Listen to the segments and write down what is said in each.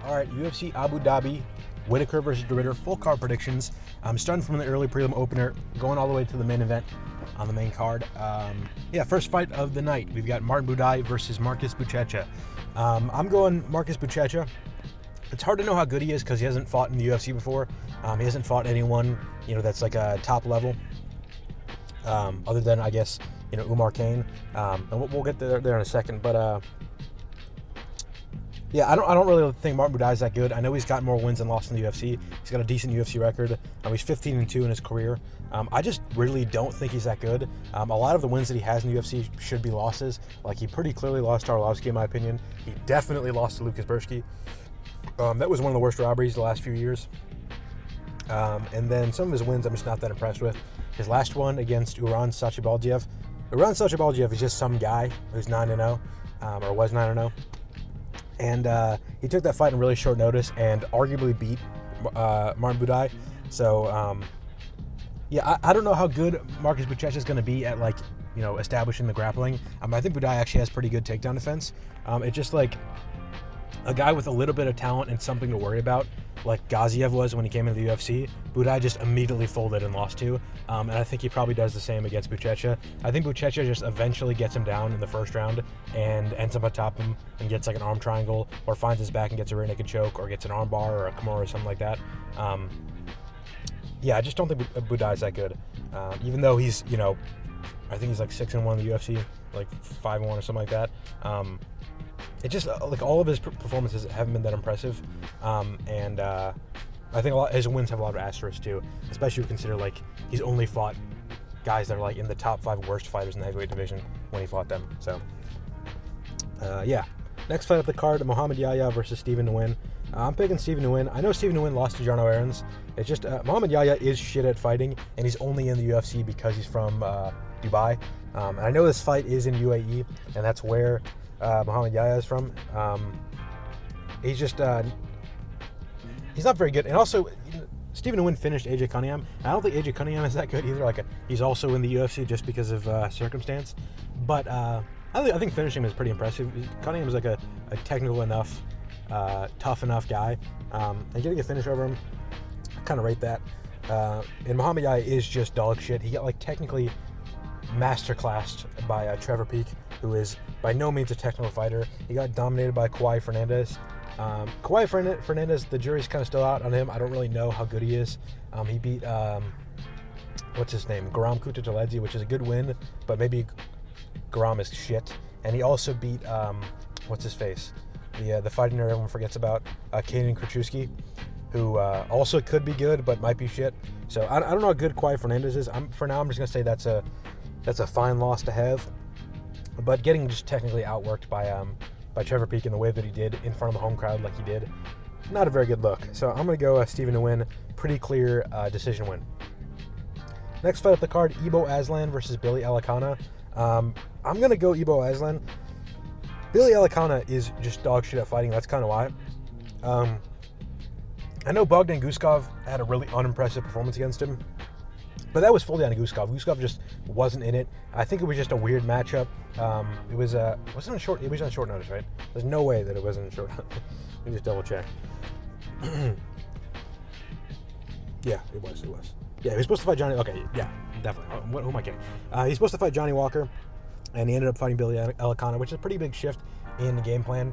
All right, UFC Abu Dhabi, Whittaker versus RIDDER, full card predictions. I'm starting from the early prelim opener, going all the way to the main event on the main card. First fight of the night. We've got Martin Buday versus Marcus Buchecha. I'm going Marcus Buchecha. It's hard to know how good he is because he hasn't fought in the UFC before. He hasn't fought anyone, that's like a top level. Other than, I guess, Umar Kane. And we'll get there in a second. But I don't really think Martin Buday is that good. I know he's got more wins than losses in the UFC. He's got a decent UFC record. He's 15-2 in his career. I just really don't think he's that good. A lot of the wins that he has in the UFC should be losses. Like, he pretty clearly lost to Arlovsky, in my opinion. He definitely lost to Lucas Bursky. That was one of the worst robberies the last few years. And then some of his wins I'm just not that impressed with. His last one against Uran Sachibaljev. Uran Sachibaljev is just some guy who's 9-0, or was 9-0. And he took that fight in really short notice and arguably beat Martin Buday. So, I don't know how good Marcus Buchecha is going to be at, establishing the grappling. I think Buday actually has pretty good takedown defense. It's just like a guy with a little bit of talent and something to worry about, like Gaziev was when he came into the UFC. Buday just immediately folded and lost to. And I think he probably does the same against Buchecha. I think Buchecha just eventually gets him down in the first round and ends up atop him and gets like an arm triangle, or finds his back and gets a rear naked choke, or gets an arm bar or a Kimura or something like that. I just don't think Buday is that good. Even though he's, I think he's like 6-1 in the UFC, like 5-1 or something like that. It just, all of his performances haven't been that impressive. I think his wins have a lot of asterisks too, especially if you consider, he's only fought guys that are, in the top 5 worst fighters in the heavyweight division when he fought them. So, Next fight up the card, Mohammed Yahya versus Stephen Nguyen. I'm picking Stephen Nguyen. I know Stephen Nguyen lost to Jarno Aarons. It's just, Mohammed Yahya is shit at fighting, and he's only in the UFC because he's from Dubai. And I know this fight is in UAE, and that's where Mohammed Yahya is from. He's just, he's not very good. And also, Stephen Nguyen finished AJ Cunningham. I don't think AJ Cunningham is that good either. He's also in the UFC just because of circumstance. But I think finishing him is pretty impressive. Cunningham is a technical enough, tough enough guy. And getting a finish over him, I kind of rate that. And Mohammed Yahya is just dog shit. He got technically masterclassed by Trevor Peek, who is by no means a technical fighter. He got dominated by Kawhi Fernandez. Kawhi Fernandez, the jury's kind of still out on him. I don't really know how good he is. He beat, what's his name? Garam Kutateledze, which is a good win, but maybe Garam is shit. And he also beat, what's his face? The fighting nerd everyone forgets about, Kaden Krachewski, who also could be good, but might be shit. So I don't know how good Kawhi Fernandez is. For now, I'm just going to say that's a fine loss to have. But getting just technically outworked by Trevor Peek in the way that he did in front of the home crowd like he did, not a very good look. So I'm going to go Stephen Nguyen, pretty clear decision win. Next fight up the card, Ibo Aslan versus Billy Elekana. I'm going to go Ibo Aslan. Billy Elekana is just dog shit at fighting. That's kind of why. I know Bogdan Guskov had a really unimpressive performance against him, but that was fully on Guskov. Guskov just wasn't in it. I think it was just a weird matchup. It was on short notice, right? There's no way that it wasn't short. Let me just double check. Yeah, it was. Yeah, he was supposed to fight Johnny. Okay, yeah, definitely. Who am I kidding? He's supposed to fight Johnny Walker, and he ended up fighting Billy Elekana, which is a pretty big shift in the game plan.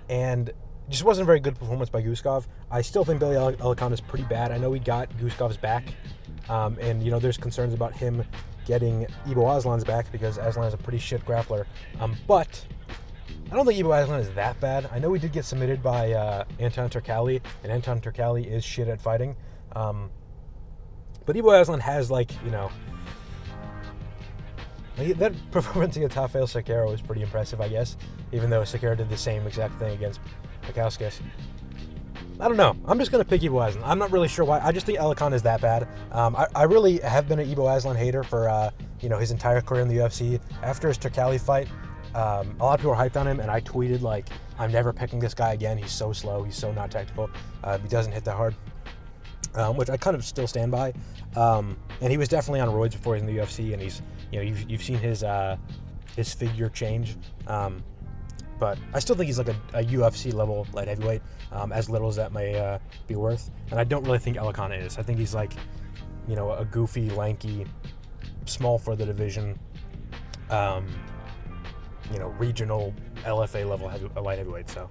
And just wasn't a very good performance by Guskov. I still think Billy Elekana is pretty bad. I know he got Guskov's back, and there's concerns about him getting Ibo Aslan's back because Aslan is a pretty shit grappler. But I don't think Ibo Aslan is that bad. I know he did get submitted by Anton Turkalj, and Anton Turkalj is shit at fighting. But Ibo Aslan has that performance against Rafael Sakara was pretty impressive, I guess, even though Sakara did the same exact thing against Makauskas. I don't know. I'm just going to pick Ibo Aslan. I'm not really sure why. I just think Elekana is that bad. I really have been an Ibo Aslan hater for his entire career in the UFC. After his Turkalj fight, a lot of people were hyped on him, and I tweeted, I'm never picking this guy again. He's so slow. He's so not technical. He doesn't hit that hard, which I kind of still stand by. And he was definitely on roids before he was in the UFC, and he's, you've seen his figure change. But I still think he's like a UFC level light heavyweight, as little as that may be worth. And I don't really think Elekana is. I think he's like, a goofy, lanky, small for the division, regional LFA level light heavyweight. So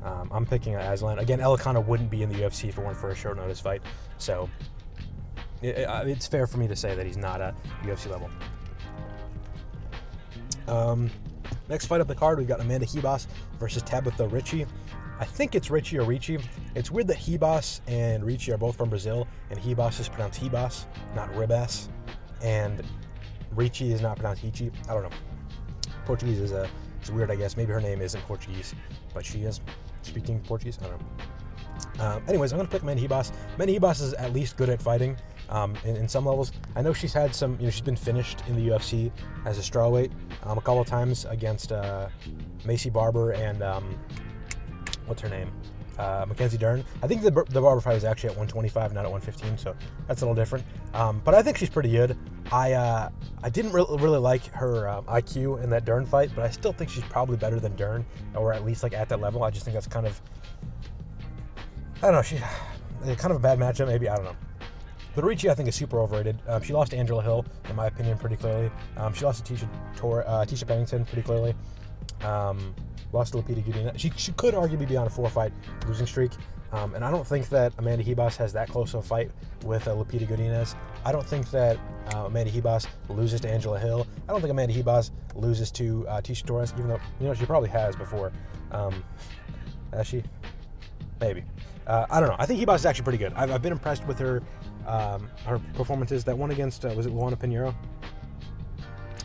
I'm picking Aslan. Again, Elekana wouldn't be in the UFC if it weren't for a short notice fight. So it's fair for me to say that he's not a UFC level. Next fight up the card, we've got Amanda Ribas versus Tabatha Ricci. I think it's Ricci or Ricci. It's weird that Ribas and Ricci are both from Brazil, and Ribas is pronounced Ribas, not Ribas, and Ricci is not pronounced Ricci. I don't know. Portuguese is weird, I guess. Maybe her name isn't Portuguese, but she is speaking Portuguese. I don't know. Anyways, I'm going to pick Amanda Ribas. Amanda Ribas is at least good at fighting in some levels. I know she's had some, she's been finished in the UFC as a strawweight a couple of times against Macy Barber and what's her name? Mackenzie Dern. I think the Barber fight was actually at 125, not at 115, so that's a little different. But I think she's pretty good. I didn't really like her IQ in that Dern fight, but I still think she's probably better than Dern, or at least like at that level. I just think that's kind of, I don't know, she's kind of a bad matchup, maybe, I don't know. But Ricci, I think, is super overrated. She lost to Angela Hill, in my opinion, pretty clearly. She lost to Tisha Pennington pretty clearly. Lost to Lupita Godinez. She could arguably be on a 4-fight losing streak. And I don't think that Amanda Ribas has that close of a fight with Lupita Godinez. I don't think that Amanda Ribas loses to Angela Hill. I don't think Amanda Ribas loses to Tisha Torres, even though, she probably has before. Has she? Maybe. I don't know. I think Ribas is actually pretty good. I've been impressed with her performances. That one against, was it Luana Pinheiro?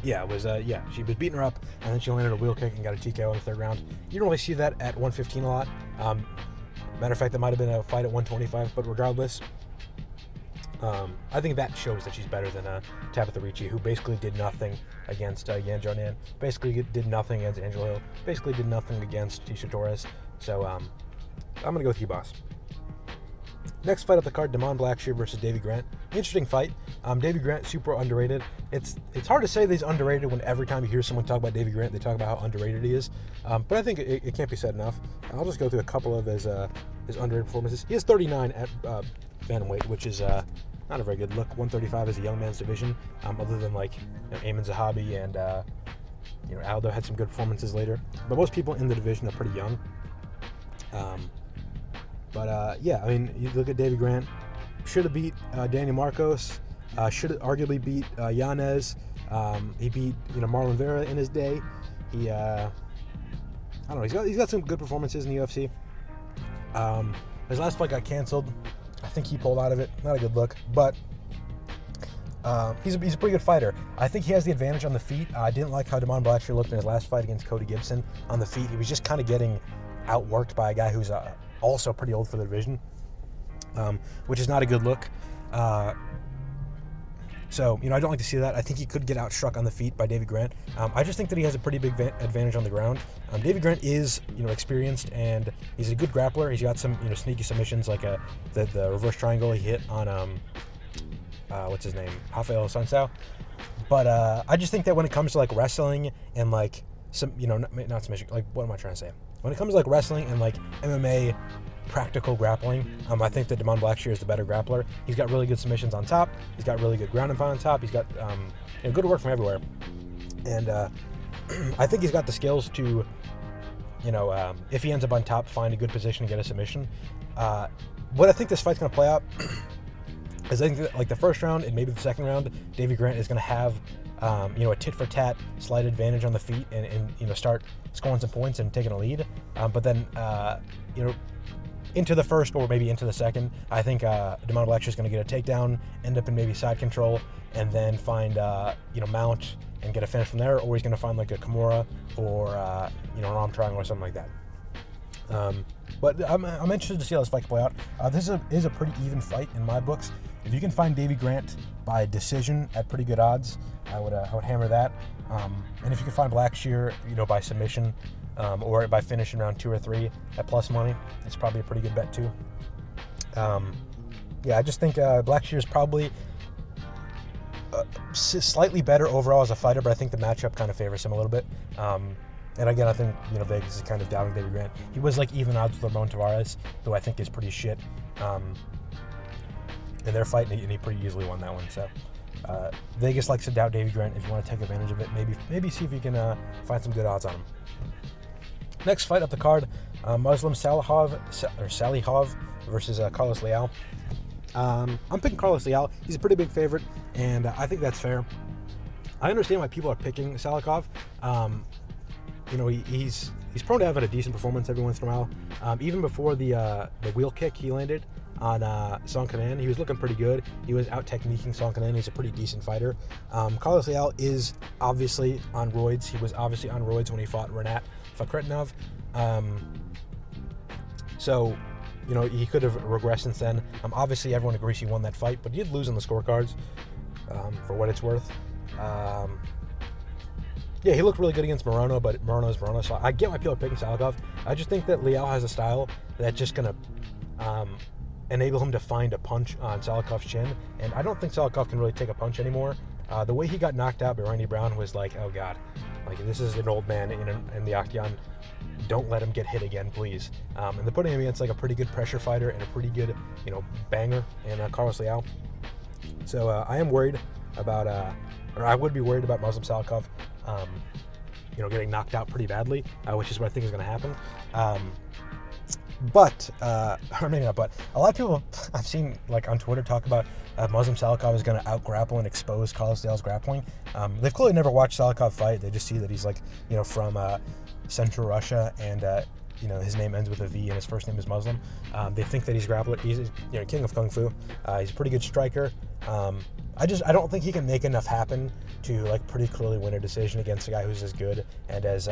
Yeah, it was, she was beating her up, and then she landed a wheel kick and got a TKO in the third round. You don't really see that at 115 a lot. Matter of fact, that might have been a fight at 125, but regardless, I think that shows that she's better than Tabatha Ricci, who basically did nothing against Yan Xiaonan, basically did nothing against Angela Hill, basically did nothing against Tisha Torres. So I'm going to go with Ribas. Next fight up the card, Blackshear versus Davey Grant. Interesting fight. Davey Grant, super underrated. It's hard to say that he's underrated when every time you hear someone talk about Davey Grant, they talk about how underrated he is. But I think it can't be said enough. I'll just go through a couple of his underrated performances. He has 39 at bantamweight, which is not a very good look. 135 is a young man's division, other than like Ayman Zahabi and Aldo had some good performances later. But most people in the division are pretty young. Yeah, I mean, you look at Davey Grant, should have beat Daniel Marcos, should have arguably beat Yanez. He beat Marlon Vera in his day. He I don't know, he's got some good performances in the UFC. His last fight got canceled. I think he pulled out of it. Not a good look, but he's a pretty good fighter. I think he has the advantage on the feet. I didn't like how Blackshear looked in his last fight against Cody Gibson on the feet. He was just kind of getting outworked by a guy who's also pretty old for the division, which is not a good look. So I don't like to see that. I think he could get outstruck on the feet by Davey Grant. I just think that he has a pretty big advantage on the ground. Davey Grant is experienced, and he's a good grappler. He's got some sneaky submissions, like the reverse triangle he hit on what's his name, Rafael Sansao. But I just think that when it comes to like wrestling and like some not submission, like what am I trying to say? When it comes to like wrestling and like MMA practical grappling, I think that Blackshear is the better grappler. He's got really good submissions on top. He's got really good ground and pound on top. He's got good work from everywhere. And I think he's got the skills to, if he ends up on top, find a good position to get a submission. What I think this fight's going to play out is I think that, like the first round and maybe the second round, Davey Grant is going to have a tit-for-tat slight advantage on the feet and start scoring some points and taking a lead. But then, into the first or maybe into the second, I think Blackshear is going to get a takedown, end up in maybe side control, and then find, mount and get a finish from there, or he's going to find like a Kimura or, an arm triangle or something like that. But I'm interested to see how this fight can play out. This is a pretty even fight in my books. If you can find Davey Grant by decision at pretty good odds, I would hammer that. And if you can find Blackshear, by submission or by finish in round 2 or 3 at plus money, it's probably a pretty good bet too. I just think Blackshear is probably slightly better overall as a fighter, but I think the matchup kind of favors him a little bit. And again, I think, Vegas is kind of doubting Davey Grant. He was like even odds with Ramon Tavares, who I think is pretty shit in their fight, and he pretty easily won that one. So Vegas likes to doubt Davey Grant. If you want to take advantage of it, maybe see if you can find some good odds on him. Next fight up the card, Muslim Salikhov versus Carlos Leal. I'm picking Carlos Leal. He's a pretty big favorite, and I think that's fair. I understand why people are picking Salikhov. He's prone to having a decent performance every once in a while. Even before the wheel kick he landed on Song Kanan, he was looking pretty good. He was out techniquing Song Kanan. He's a pretty decent fighter. Carlos Leal is obviously on roids. He was obviously on roids when he fought Renat Fakhretdinov. So he could have regressed since then. Obviously, everyone agrees he won that fight, but he did lose on the scorecards, for what it's worth. Yeah, he looked really good against Morono, but Morono's Morono, so I get why people are picking Salikhov. I just think that Leal has a style that's just going to enable him to find a punch on Salikhov's chin, and I don't think Salikhov can really take a punch anymore. The way he got knocked out by Randy Brown was like, oh God, like this is an old man in the octagon. Don't let him get hit again, please. And they're putting him against like a pretty good pressure fighter and a pretty good, banger in Carlos Leal. So I am worried about, or I would be worried about Muslim Salikhov, getting knocked out pretty badly, which is what I think is going to happen. Or maybe not, but a lot of people I've seen like on Twitter talk about Muslim Salikhov is going to out-grapple and expose Carlos Leal's grappling. They've clearly never watched Salikhov fight. They just see that he's like, from Central Russia, and his name ends with a V and his first name is Muslim. They think that he's grappler. He's king of kung fu. He's a pretty good striker. I don't think he can make enough happen to like pretty clearly win a decision against a guy who's as good and as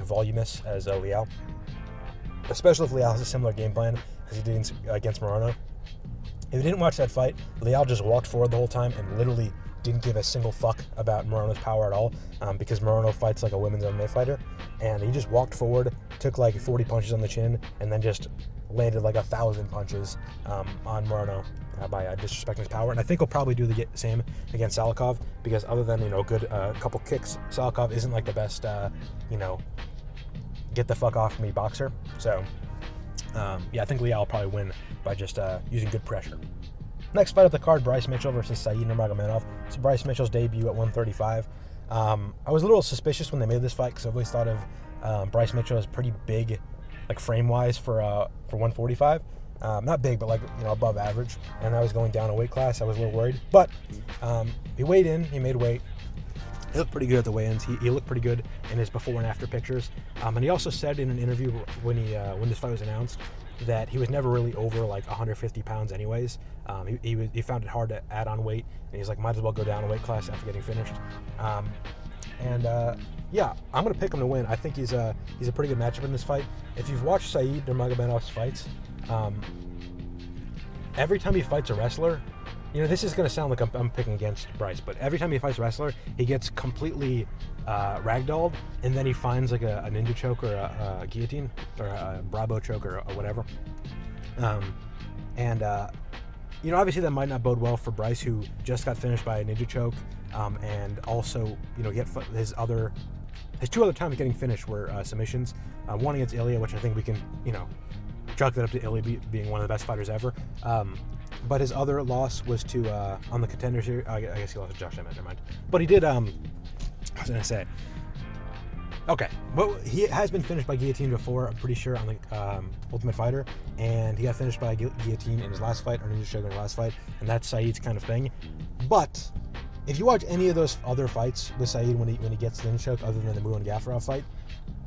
voluminous as Leal. Especially if Leal has a similar game plan as he did against Morono. If you didn't watch that fight, Leal just walked forward the whole time and literally didn't give a single fuck about Morono's power at all, because Morono fights like a women's MMA fighter, and he just walked forward, took like 40 punches on the chin, and then just landed like 1,000 punches on Morono by disrespecting his power. And I think he'll probably do the same against Salikhov, because other than good couple kicks, Salikhov isn't like the best get the fuck off me boxer. So I think Leal will probably win by just using good pressure. Next fight up the card, Bryce Mitchell versus Saeed Nurmagomedov. It's Bryce Mitchell's debut at 135. I was a little suspicious when they made this fight because I always thought of Bryce Mitchell as pretty big, like frame-wise for 145. Not big, but like above average. And I was going down a weight class. I was a little worried, but he weighed in. He made weight. He looked pretty good at the weigh-ins. He looked pretty good in his before and after pictures. And he also said in an interview when this fight was announced that he was never really over like 150 pounds anyways. He found it hard to add on weight, and he's like, might as well go down a weight class after getting finished. I'm going to pick him to win. I think he's a pretty good matchup in this fight. If you've watched Saeed Nurmagomedov's fights, every time he fights a wrestler, this is going to sound like I'm picking against Bryce, but every time he fights a wrestler, he gets completely ragdolled, and then he finds like a ninja choke or a guillotine or a Bravo choke or whatever. Obviously that might not bode well for Bryce, who just got finished by a ninja choke, and also, his two other times getting finished were submissions. One against Yahya, which I think we can, chalk that up to Yahya being one of the best fighters ever. But his other loss was to, on the Contender Series, I guess he lost to Josh Emmett, never mind. But he did, what was I going to say? Okay, well, he has been finished by guillotine before, I'm pretty sure, on the Ultimate Fighter, and he got finished by guillotine in his last fight, or ninja choke in his last fight, and that's Saeed's kind of thing. But if you watch any of those other fights with Saeed when he gets the ninja choke, other than the Nguyen Gaffarov fight,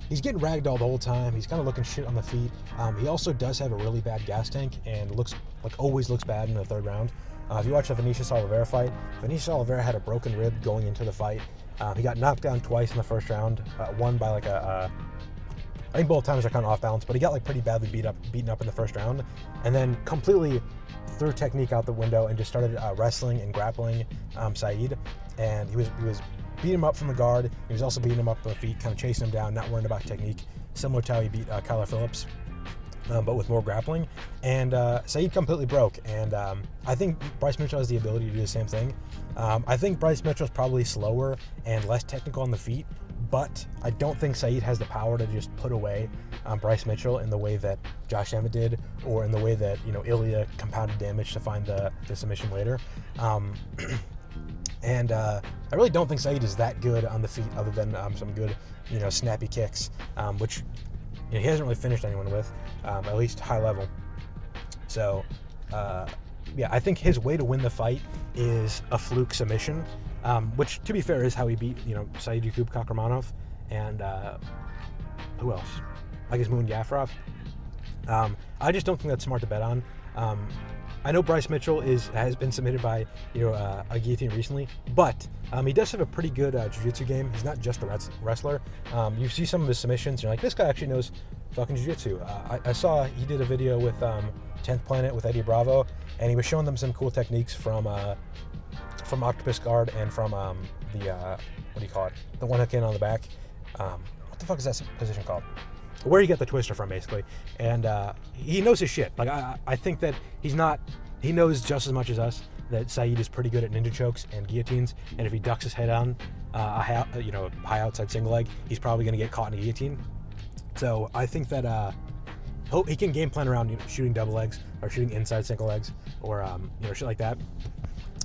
he's getting ragdolled the whole time. He's kind of looking shit on the feet. He also does have a really bad gas tank and always looks bad in the third round. If you watch the Vinicius Oliveira fight, Vinicius Oliveira had a broken rib going into the fight. He got knocked down twice in the first round, one by like I think both times are kind of off balance, but he got like pretty badly beaten up in the first round, and then completely threw technique out the window and just started wrestling and grappling Saeed. And he was beating him up from the guard. He was also beating him up with the feet, kind of chasing him down, not worrying about technique, similar to how he beat Kyler Phillips, but with more grappling. And Saeed completely broke. And I think Bryce Mitchell has the ability to do the same thing. I think Bryce Mitchell's probably slower and less technical on the feet, but I don't think Saeed has the power to just put away Bryce Mitchell in the way that Josh Emmett did, or in the way that, Ilya compounded damage to find the submission later. And I really don't think Saeed is that good on the feet, other than some good, snappy kicks, which he hasn't really finished anyone with, at least high level. So, I think his way to win the fight is a fluke submission, which, to be fair, is how he beat, Saeed Yakub Kakramanov and who else? I guess Moon Gafarov. I just don't think that's smart to bet on. I know Bryce Mitchell has been submitted by a guillotine recently, but he does have a pretty good jiu-jitsu game. He's not just a wrestler. You see some of his submissions, you're like, this guy actually knows fucking jiu-jitsu. I saw he did a video with 10th Planet with Eddie Bravo, and he was showing them some cool techniques from Octopus Guard and from the the one hook in on the back. What the fuck is that position called? Where you get the twister from, basically. And he knows his shit. Like, I think that he knows just as much as us that Saeed is pretty good at ninja chokes and guillotines, and if he ducks his head on a high outside single leg, he's probably going to get caught in a guillotine. So I think that he can game plan around shooting double legs or shooting inside single legs, or shit like that,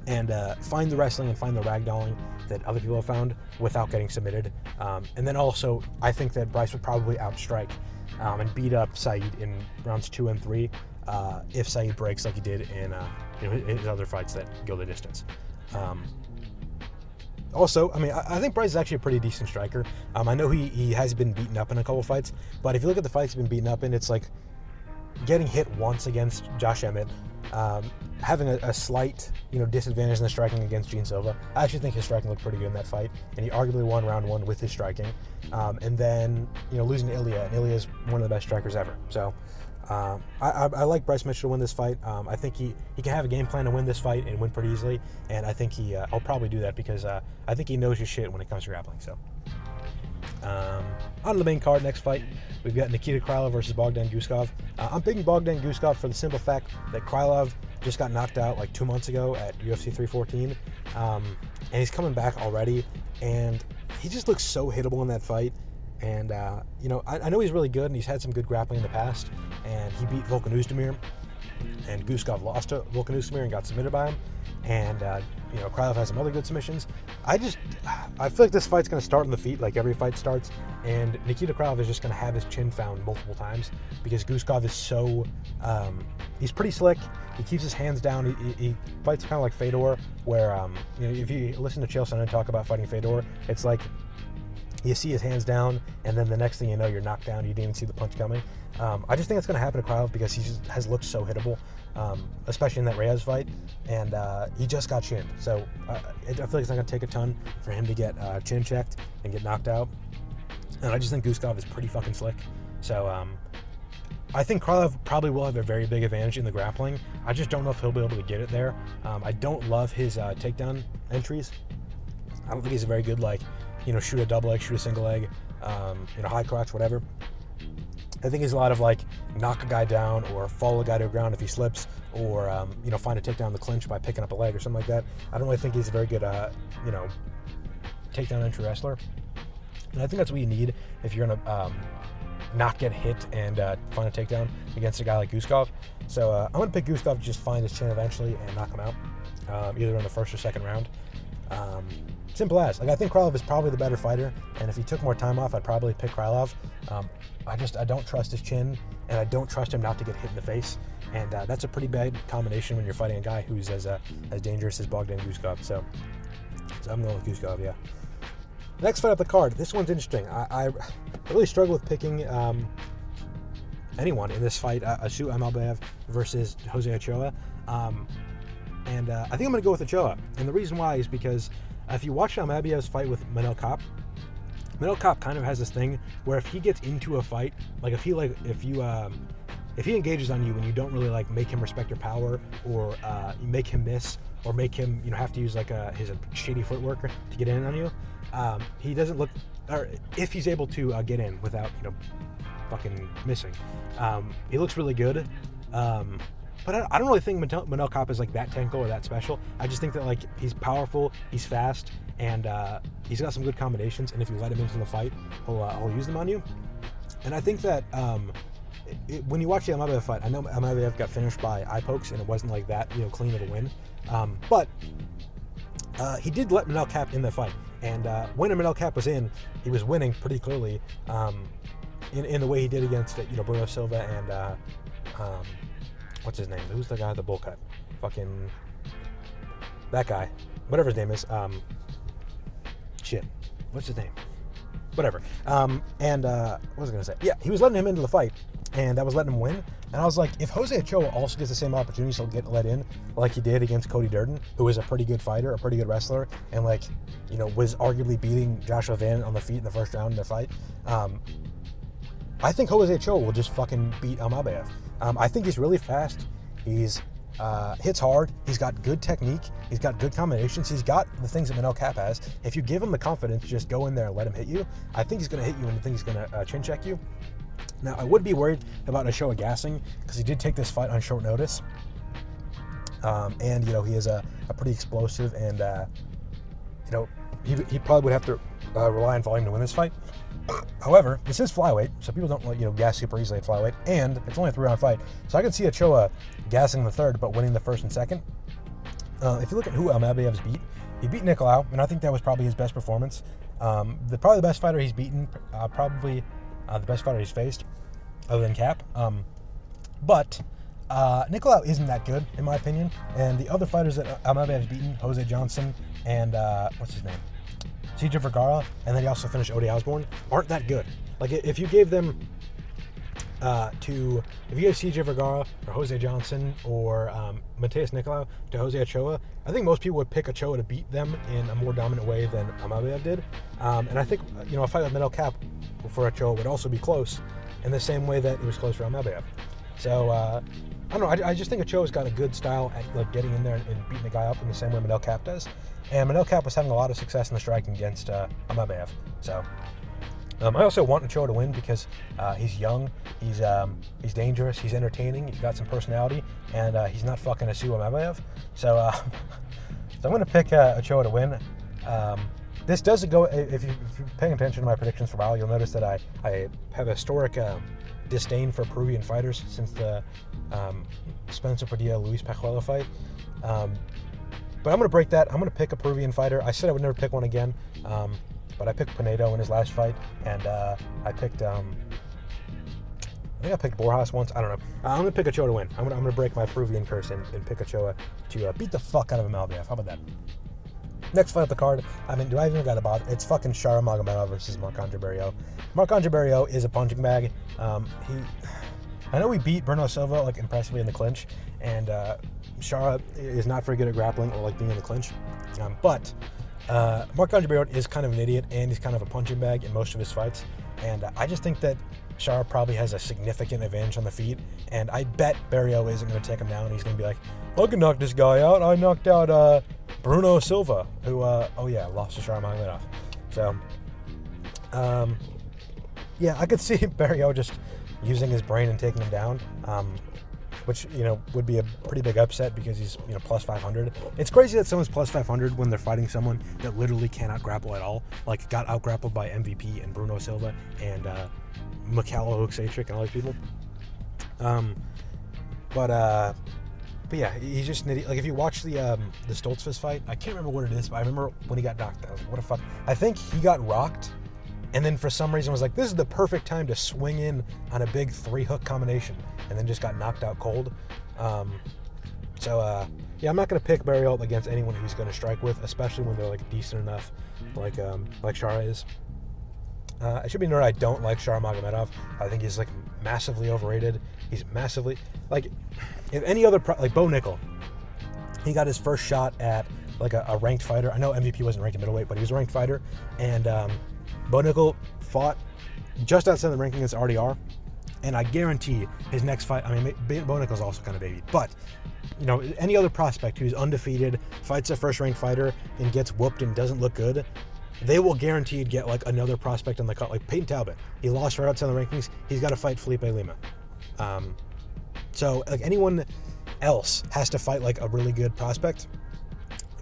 and find the wrestling and find the ragdolling that other people have found without getting submitted. And then also, I think that Bryce would probably outstrike and beat up Saeed in rounds 2 and 3 if Saeed breaks like he did in his other fights that go the distance. Also, I think Bryce is actually a pretty decent striker. I know he has been beaten up in a couple fights, but if you look at the fights he's been beaten up in, it's like getting hit once against Josh Emmett, having a slight disadvantage in the striking against Gene Silva. I actually think his striking looked pretty good in that fight, and he arguably won round 1 with his striking. And then losing to Ilya, and Ilya is one of the best strikers ever. So I like Bryce Mitchell to win this fight. I think he can have a game plan to win this fight and win pretty easily, and I think I'll probably do that because I think he knows his shit when it comes to grappling. So on the main card, next fight, we've got Nikita Krylov versus Bogdan Guskov. I'm picking Bogdan Guskov for the simple fact that Krylov just got knocked out like 2 months ago at UFC 314, and he's coming back already, and he just looks so hittable in that fight. And I know he's really good, and he's had some good grappling in the past, and he beat Volkan Oezdemir, and Guskov lost to Volkan Oezdemir and got submitted by him. And Krylov has some other good submissions. I feel like this fight's going to start on the feet like every fight starts, and Nikita Krylov is just going to have his chin found multiple times because Guskov is so he's pretty slick. He keeps his hands down. He fights kind of like Fedor, where if you listen to Chael Sonnen talk about fighting Fedor, it's like you see his hands down, and then the next thing you know, you're knocked down. You didn't even see the punch coming. I just think it's going to happen to Krylov because he just has looked so hittable, especially in that Reyes fight, and he just got chinned. So I feel like it's not going to take a ton for him to get chin checked and get knocked out. And I just think Guskov is pretty fucking slick. So I think Krylov probably will have a very big advantage in the grappling. I just don't know if he'll be able to get it there. I don't love his takedown entries. I don't think he's a very good, shoot a double leg, shoot a single leg, high crotch, whatever. I think he's a lot of knock a guy down or follow a guy to the ground if he slips, or find a takedown in the clinch by picking up a leg or something like that. I don't really think he's a very good takedown entry wrestler, and I think that's what you need if you're gonna not get hit and find a takedown against a guy like Guskov. So I'm gonna pick Guskov to just find his chin eventually and knock him out, either in the first or second round. Simple as. I think Krylov is probably the better fighter, and if he took more time off, I'd probably pick Krylov. I don't trust his chin, and I don't trust him not to get hit in the face, and that's a pretty bad combination when you're fighting a guy who's as dangerous as Bogdan Guskov. So I'm going with Guskov, yeah. Next fight up the card. This one's interesting. I really struggle with picking anyone in this fight. Asu Almabayev versus Jose Ochoa. And I think I'm going to go with Ochoa. And the reason why is because if you watch Almabayev's fight with Manel Kape kind of has this thing where if he gets into a fight, if he engages on you and you don't really make him respect your power, or you make him miss, or make him have to use his shady footwork to get in on you, he doesn't look, or if he's able to get in without fucking missing, he looks really good. But I don't really think Manel Kape is that technical or that special. I just think that he's powerful, he's fast, and he's got some good combinations. And if you let him into the fight, he'll use them on you. And I think that when you watch the Almabayev fight, I know Almabayev got finished by eye pokes, and it wasn't like that, clean of a win. But he did let Manel Kape in the fight, and when Manel Kape was in, he was winning pretty clearly in the way he did against Bruno Silva and what's his name? Who's the guy with the bull cut? Fucking that guy, whatever his name is. Shit, what's his name? Whatever. What was I gonna say? Yeah, he was letting him into the fight, and that was letting him win. And I was like, if Jose Ochoa also gets the same opportunity, he'll get let in like he did against Cody Durden, who is a pretty good fighter, a pretty good wrestler, and was arguably beating Joshua Van on the feet in the first round in their fight. I think Jose Ochoa will just fucking beat Almabayev. I think he's really fast. He's hits hard. He's got good technique. He's got good combinations. He's got the things that Manel Kape has. If you give him the confidence, just go in there and let him hit you. I think he's going to hit you, and I think he's going to chin check you. Now, I would be worried about Ochoa gassing because he did take this fight on short notice. And he is a pretty explosive, and he probably would have to rely on volume to win this fight. However, this is flyweight, so people don't gas super easily at flyweight, and it's only a 3-round fight. So I can see Ochoa gassing the third, but winning the first and second. If you look at who Almabayev's beat, he beat Nicolau, and I think that was probably his best performance. Probably the best fighter he's beaten, probably the best fighter he's faced, other than Kape. But Nicolau isn't that good, in my opinion, and the other fighters that Almabayev's beaten, Jose Johnson and what's his name? CJ Vergara, and then he also finished Ode Osborne, aren't that good. Like, if you gave them if you gave CJ Vergara or Jose Johnson or Mateus Nicolau to Jose Ochoa, I think most people would pick Ochoa to beat them in a more dominant way than Almabayev did. And I think, a fight with Manel Kape for Ochoa would also be close in the same way that it was close for Almabayev. So, I don't know, I just think Ochoa's got a good style at getting in there and beating the guy up in the same way Manel Kape does. And Manel Kape was having a lot of success in the striking against Almabayev. So, I also want Ochoa to win because he's young, he's dangerous, he's entertaining, he's got some personality, and he's not fucking Asu Almabayev. So, I'm going to pick Ochoa to win. This does go, if you're paying attention to my predictions for a while, you'll notice that I have a historic disdain for Peruvian fighters since the Spencer Padilla-Luis Pajuelo fight. But I'm going to break that. I'm going to pick a Peruvian fighter. I said I would never pick one again, but I picked Pinedo in his last fight, and I picked, I think I picked Borjas once. I don't know. I'm going to pick Ochoa to win. I'm going to break my Peruvian curse and pick Ochoa to beat the fuck out of Almabayev. How about that? Next fight up the card, do I even got to bother? It's fucking Shara Magomedov versus Marc-Andre Barriault. Marc-Andre Barriault is a punching bag. I know he beat Bruno Silva impressively in the clinch, and Shara is not very good at grappling or being in the clinch. But Marc-Andre Barriault is kind of an idiot, and he's kind of a punching bag in most of his fights. And I just think that Shara probably has a significant advantage on the feet, and I bet Barriault isn't going to take him down. He's going to be like, I can knock this guy out. I knocked out Bruno Silva, who, lost to Shara Magomedov. So, I could see Barriault just using his brain and taking him down, which, would be a pretty big upset because he's, plus 500. It's crazy that someone's plus 500 when they're fighting someone that literally cannot grapple at all. Got out-grappled by MVP and Bruno Silva and Mikhailo Huksatric and all these people. But yeah, he's just an idiot. If you watch the Stoltzfus fight, I can't remember what it is, but I remember when he got knocked out. I was like, what the fuck? I think he got rocked, and then for some reason was like, this is the perfect time to swing in on a big 3-hook combination, and then just got knocked out cold. I'm not going to pick Barriault against anyone who's going to strike with, especially when they're decent enough, like Shara is. It should be noted I don't like Shara Magomedov. I think he's massively overrated. He's massively if any other Bo Nickel, he got his first shot at a ranked fighter. I know MVP wasn't ranked in middleweight, but he was a ranked fighter, and Bo Nickel fought just outside the ranking against RDR, and I guarantee his next fight. Bo Nickel's also kind of baby, but any other prospect who's undefeated, fights a first ranked fighter and gets whooped and doesn't look good, they will guaranteed get another prospect on the cut, like Peyton Talbot. He lost right outside the rankings. He's got to fight Felipe Lima. So anyone else has to fight a really good prospect,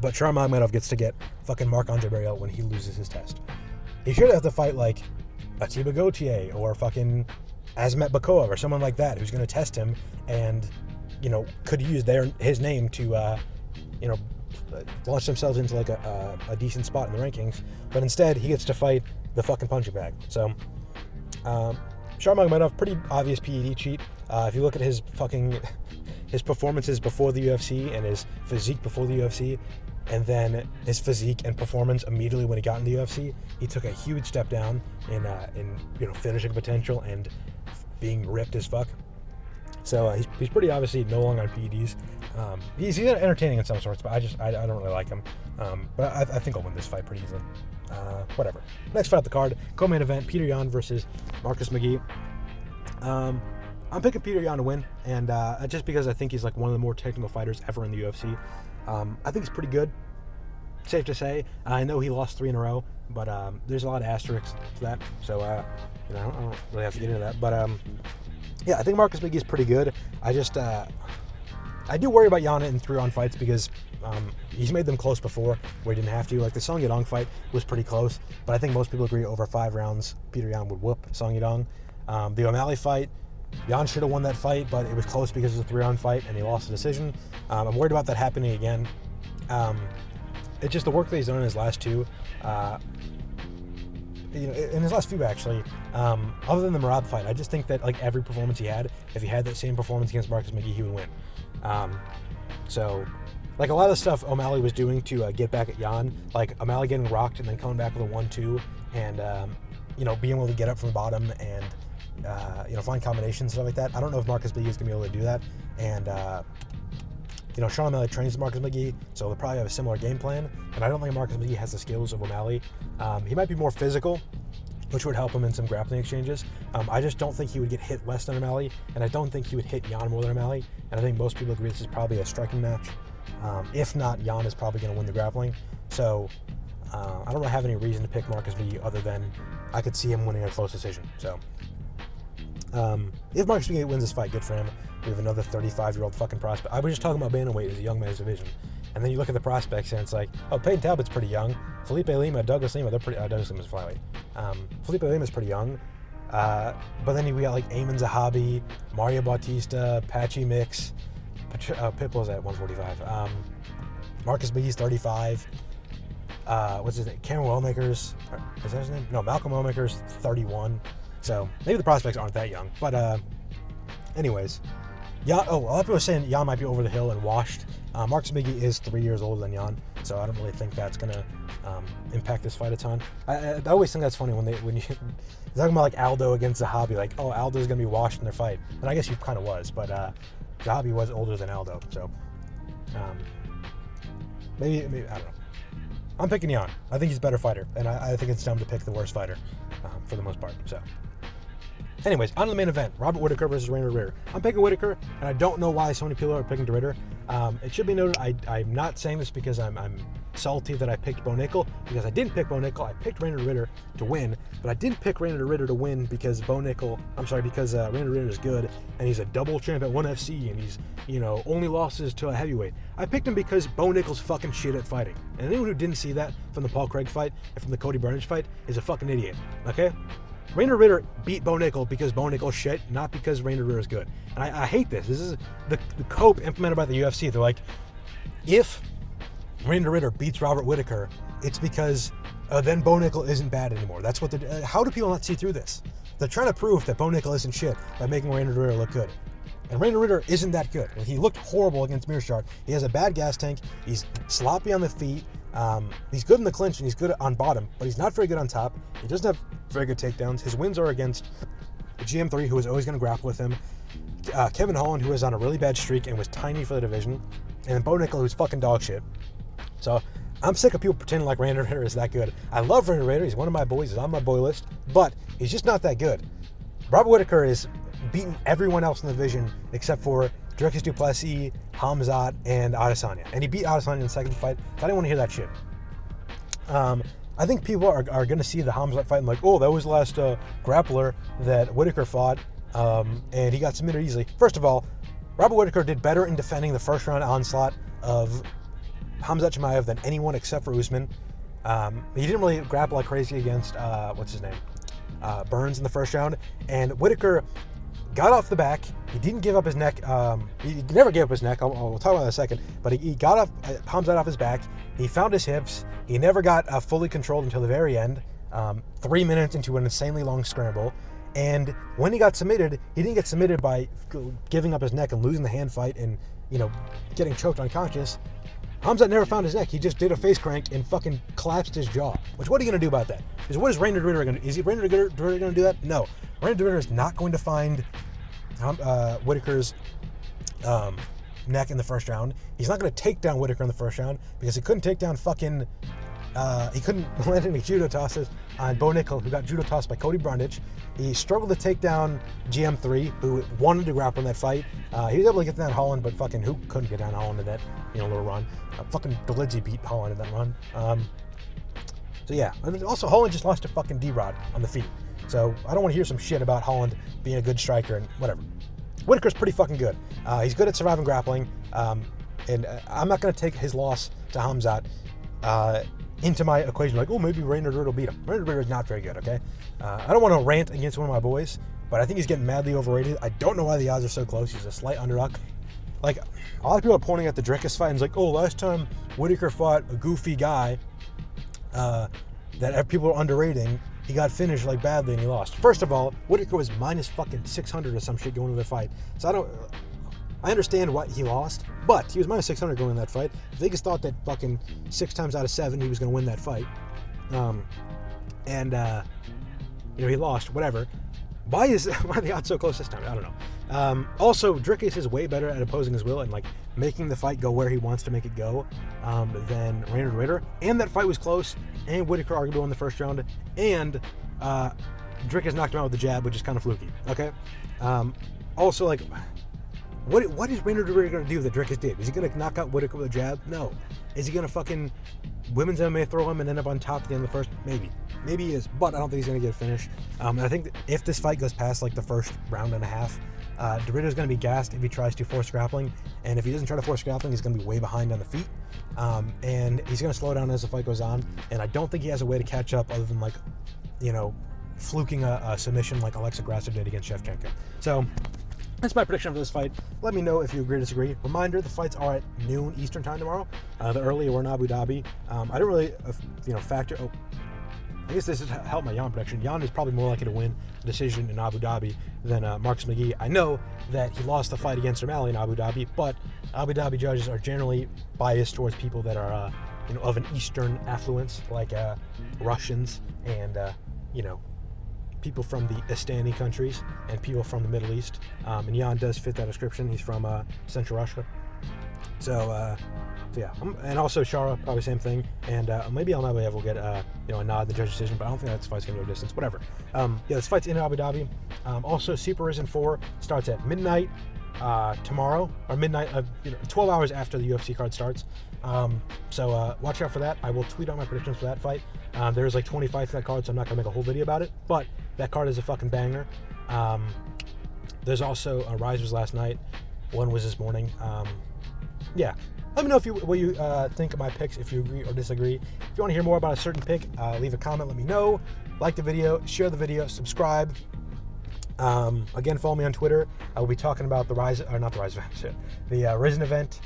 but Shara Magomedov gets to get fucking Marc-Andre Barriault when he loses his test. He should have to fight like Atiba Gauthier or fucking Asmat Bakov or someone like that who's going to test him and, could use his name to, launch themselves into like a decent spot in the rankings. But instead, he gets to fight the fucking punching bag. So, Shara Magomedov, pretty obvious PED cheat. If you look at his performances before the UFC and his physique before the UFC, and then his physique and performance immediately when he got in the UFC, he took a huge step down in finishing potential and being ripped as fuck. So he's pretty obviously no longer on PEDs. He's entertaining in some sorts, but I don't really like him. But I think I'll win this fight pretty easily. Whatever. Next fight at the card, co-main event, Petr Yan versus Marcus McGhee. I'm picking Petr Yan to win, and just because I think he's like one of the more technical fighters ever in the UFC. I think he's pretty good. Safe to say. I know he lost 3 in a row, but there's a lot of asterisks to that. So I don't really have to get into that. But I think Marcus McGhee is pretty good. I do worry about Yan in 3-round fights because he's made them close before where he didn't have to. Like the Song Yadong fight was pretty close, but I think most people agree over 5 rounds Petr Yan would whoop Song Yadong. The O'Malley fight, Yan should have won that fight, but it was close because it was a 3-round fight and he lost the decision. I'm worried about that happening again. It's just the work that he's done in his last 2. In his last few actually, other than the Marab fight, I just think that like every performance he had, if he had that same performance against Marcus McGhee, he would win. So like a lot of the stuff O'Malley was doing to get back at Yan, like O'Malley getting rocked and then coming back with a 1-2 and being able to get up from the bottom and find combinations and stuff like that. I don't know if Marcus McGhee is gonna be able to do that. And Sean O'Malley trains Marcus McGhee, so they'll probably have a similar game plan. And I don't think Marcus McGhee has the skills of O'Malley. He might be more physical, which would help him in some grappling exchanges. I just don't think he would get hit less than O'Malley, and I don't think he would hit Yan more than O'Malley. And I think most people agree this is probably a striking match. If not, Yan is probably going to win the grappling. So I don't really have any reason to pick Marcus McGhee other than I could see him winning a close decision. So if Marcus McGhee wins this fight, good for him. We have another 35-year-old fucking prospect. I was just talking about bantamweight as a young man's division. And then you look at the prospects and it's like, Peyton Talbot's pretty young. Felipe Lima, Douglas Lima, they're pretty, Douglas Lima's flyweight. Felipe Lima's pretty young. But then we got like Eamon Zahabi, Mario Bautista, Patchy Mix, Pitbull's at 145. Marcus McGhee's 35. What's his name? Cameron Wellmaker's, is that his name? No, Malcolm Wellmaker's 31. So maybe the prospects aren't that young. But anyways, a lot of people are saying Yan might be over the hill and washed. Marcus McGhee is 3 years older than Yan, so I don't really think that's gonna impact this fight a ton. I always think that's funny when you talking about like Aldo against Zahabi, like Aldo's gonna be washed in their fight, and I guess he kind of was, but Zahabi was older than Aldo, so maybe I don't know. I'm picking Yan. I think he's a better fighter, and I think it's dumb to pick the worst fighter for the most part. So. Anyways, on to the main event, Robert Whittaker versus Reinier Ridder. I'm picking Whittaker, and I don't know why so many people are picking Ridder. It should be noted, I'm not saying this because I'm salty that I picked Bo Nickel, because I didn't pick Bo Nickel. I picked Reinier Ridder to win, but I didn't pick Reinier Ridder to win because Reinier Ridder is good, and he's a double champ at 1FC, and he's, only losses to a heavyweight. I picked him because Bo Nickel's fucking shit at fighting. And anyone who didn't see that from the Paul Craig fight and from the Cody Burnage fight is a fucking idiot, okay? Reinier Ridder beat Bo Nickel because Bo Nickel's shit, not because Reinier Ridder is good. And I hate this. This is the cope implemented by the UFC. They're like, if Reinier Ridder beats Robert Whittaker, it's because then Bo Nickel isn't bad anymore. That's what they're... how do people not see through this? They're trying to prove that Bo Nickel isn't shit by making Reinier Ridder look good. And Reinier Ridder isn't that good. He looked horrible against Meerschaert. He has a bad gas tank. He's sloppy on the feet. He's good in the clinch and he's good on bottom, but he's not very good on top. He doesn't have very good takedowns. His wins are against GM3, who is always going to grapple with him, Kevin Holland, who is on a really bad streak and was tiny for the division, and Bo Nickel, who's fucking dog shit. So I'm sick of people pretending like Reinier Ridder is that good. I love Reinier Ridder. He's one of my boys. He's on my boy list, but he's just not that good. Robert Whittaker is beaten everyone else in the division except for Dricus du Plessis, Hamzat, and Adesanya. And he beat Adesanya in the second fight. I didn't want to hear that shit. I think people are going to see the Hamzat fight and like, that was the last grappler that Whittaker fought, and he got submitted easily. First of all, Robert Whittaker did better in defending the first round onslaught of Hamzat Chimaev than anyone except for Usman. He didn't really grapple like crazy against, what's his name? Burns in the first round. And Whittaker got off the back. He didn't give up his neck. He never gave up his neck. We'll talk about that in a second. But he got off, Hamzat off his back. He found his hips. He never got fully controlled until the very end. 3 minutes into an insanely long scramble. And when he got submitted, he didn't get submitted by giving up his neck and losing the hand fight and, getting choked unconscious. Hamzat never found his neck. He just did a face crank and fucking collapsed his jaw. Which, what are you going to do about that? Because what is Reiner Ridder going to do? Is Reiner Ridder going to do that? No. Reiner Ridder is not going to find Whittaker's neck in the first round. He's not going to take down Whittaker in the first round because he couldn't take down he couldn't land any judo tosses on Bo Nickel, who got judo tossed by Cody Brundage. He struggled to take down GM3, who wanted to grapple in that fight. He was able to get down Holland, but fucking who couldn't get down Holland in that little run? Fucking Belidzi beat Holland in that run. So yeah, and also Holland just lost to fucking D-Rod on the feet. So I don't want to hear some shit about Holland being a good striker and whatever. Whittaker's pretty fucking good. He's good at surviving grappling, and I'm not going to take his loss to Hamzat into my equation like, oh, maybe Reiner Ridder will beat him. Reiner Ridder is not very good, okay? I don't want to rant against one of my boys, but I think he's getting madly overrated. I don't know why the odds are so close. He's a slight underdog. Like, a lot of people are pointing at the Dricus fight and it's like, oh, last time Whittaker fought a goofy guy that people are underrating, he got finished like badly and he lost. First of all, Whittaker was minus fucking 600 or some shit going into the fight. So I understand why he lost, but he was minus 600 going in that fight. Vegas thought that fucking 6 times out of 7 he was going to win that fight. He lost, whatever. Why are the odds so close this time? I don't know. Also, Dricus is way better at opposing his will and like making the fight go where he wants to make it go than Reiner Ridder. And that fight was close, and Whittaker arguably won the first round, and Dricus knocked him out with the jab, which is kind of fluky. Okay. Also, like, what is Reiner Ridder going to do that Dricus did? Is he going to knock out Whittaker with a jab? No. Is he going to fucking women's MMA throw him and end up on top at the end of the first? Maybe. Maybe he is, but I don't think he's going to get a finish. And I think that if this fight goes past like the first round and a half, Ridder's going to be gassed if he tries to force grappling. And if he doesn't try to force grappling, he's going to be way behind on the feet. And he's going to slow down as the fight goes on. And I don't think he has a way to catch up other than like, fluking a submission like Alexa Grasso did against Shevchenko. So that's my prediction for this fight. Let me know if you agree or disagree. Reminder, the fights are at noon Eastern time tomorrow. The earlier we're in Abu Dhabi. I don't really, factor... Oh, I guess this has helped my Jan prediction. Jan is probably more likely to win a decision in Abu Dhabi than Marc McGhee. I know that he lost the fight against O'Malley in Abu Dhabi, but Abu Dhabi judges are generally biased towards people that are, of an Eastern affluence, like Russians and, people from the Istani countries and people from the Middle East. And Jan does fit that description. He's from Central Russia. So yeah, and also Shara, probably same thing. And maybe Almabayev will get a nod in the judge decision, but I don't think that fight's gonna go distance. Whatever. This fight's in Abu Dhabi. Also, Super Risen 4 starts at midnight tomorrow, or midnight, 12 hours after the UFC card starts. So watch out for that. I will tweet out my predictions for that fight. There's like 20 fights in that card, so I'm not gonna make a whole video about it. But that card is a fucking banger. There's also a Rise was last night. One was this morning. Yeah. Let me know what you think of my picks, if you agree or disagree. If you want to hear more about a certain pick, leave a comment, let me know. Like the video, share the video, subscribe. Again, follow me on Twitter. I will be talking about the Risen event.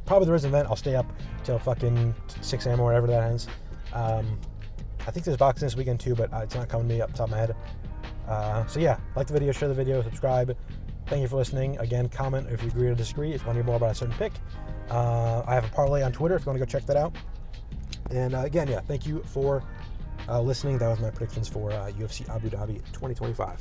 Probably the Risen event. I'll stay up till fucking 6 a.m. or whatever that ends. I think there's boxing this weekend too, but it's not coming to me up the top of my head. So yeah, like the video, share the video, subscribe. Thank you for listening. Again, comment if you agree or disagree. If you want to hear more about a certain pick. I have a parlay on Twitter if you want to go check that out. And again, thank you for listening. That was my predictions for UFC Abu Dhabi 2025.